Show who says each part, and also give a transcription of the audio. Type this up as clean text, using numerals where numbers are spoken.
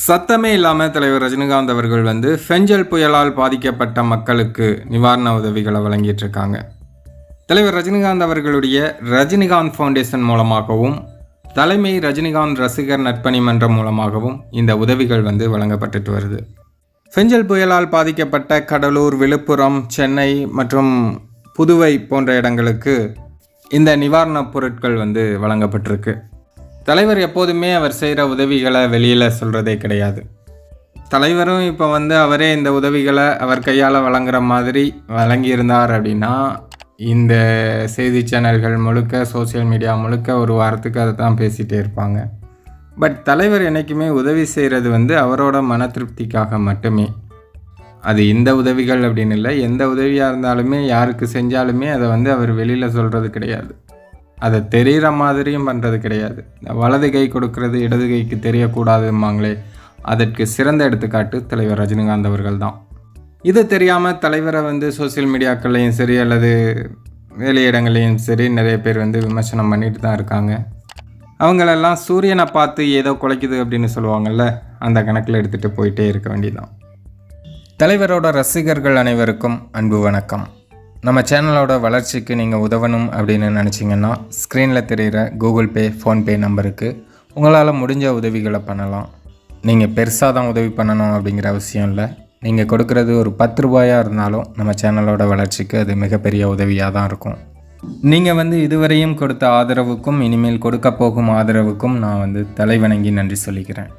Speaker 1: சத்தமே இல்லாமல் தலைவர் ரஜினிகாந்த் அவர்கள் ஃபெஞ்சல் புயலால் பாதிக்கப்பட்ட மக்களுக்கு நிவாரண உதவிகளை வழங்கிட்டு இருக்காங்க. தலைவர் ரஜினிகாந்த் அவர்களுடைய ரஜினிகாந்த் ஃபவுண்டேஷன் மூலமாகவும் தலைமை ரஜினிகாந்த் ரசிகர் நற்பணி மன்றம் மூலமாகவும் இந்த உதவிகள் வழங்கப்பட்டுட்டு வருது. ஃபெஞ்சல் புயலால் பாதிக்கப்பட்ட கடலூர், விழுப்புரம், சென்னை மற்றும் புதுவை போன்ற இடங்களுக்கு இந்த நிவாரணப் பொருட்கள் வழங்கப்பட்டிருக்கு. தலைவர் எப்போதுமே அவர் செய்கிற உதவிகளை வெளியில் சொல்கிறதே கிடையாது. தலைவரும் இப்போ அவரே இந்த உதவிகளை அவர் கையால் வழங்குற மாதிரி வழங்கியிருந்தார் அப்படின்னா இந்த செய்தி சேனல்கள் முழுக்க, சோசியல் மீடியா முழுக்க ஒரு வாரத்துக்கு அதை தான் பேசிகிட்டே இருப்பாங்க. பட் தலைவர் என்றைக்குமே உதவி செய்கிறது அவரோட மன திருப்திக்காக மட்டுமே. அது இந்த உதவிகள் அப்படின்னு இல்லை, எந்த உதவியாக இருந்தாலுமே யாருக்கு செஞ்சாலுமே அதை அவர் வெளியில் சொல்கிறது கிடையாது. அதை தெரிகிற மாதிரியும் பண்ணுறது கிடையாது. வலது கை கொடுக்கறது இடது கைக்கு தெரியக்கூடாதும்பாங்களே, அதற்கு சிறந்த எடுத்துக்காட்டு தலைவர் ரஜினிகாந்த் அவர்கள் தான். இது தெரியாமல் தலைவரை சோசியல் மீடியாக்கள்லையும் சரி அல்லது வேலையிடங்கள்லையும் சரி நிறைய பேர் விமர்சனம் பண்ணிட்டு தான் இருக்காங்க. அவங்களெல்லாம் சூரியனை பார்த்து ஏதோ குலைக்குது அப்படின்னு சொல்லுவாங்கள்ல, அந்த கணக்கில் எடுத்துகிட்டு போயிட்டே இருக்க வேண்டியதான். தலைவரோட ரசிகர்கள் அனைவருக்கும் அன்பு வணக்கம். நம்ம சேனலோட வளர்ச்சிக்கு நீங்கள் உதவணும் அப்படின்னு நினச்சிங்கன்னா ஸ்க்ரீனில் தெரிகிற கூகுள் பே, ஃபோன்பே நம்பருக்கு உங்களால் முடிஞ்ச உதவிகளை பண்ணலாம். நீங்கள் பெருசாக தான் உதவி பண்ணணும் அப்படிங்கிற அவசியம் இல்லை. நீங்கள் கொடுக்குறது ஒரு 10 ரூபாயாக இருந்தாலும் நம்ம சேனலோட வளர்ச்சிக்கு அது மிகப்பெரிய உதவியாக தான் இருக்கும். நீங்கள் இதுவரையும் கொடுத்த ஆதரவுக்கும் இனிமேல் கொடுக்க போகும் ஆதரவுக்கும் நான் தலைவணங்கி நன்றி சொல்லிக்கிறேன்.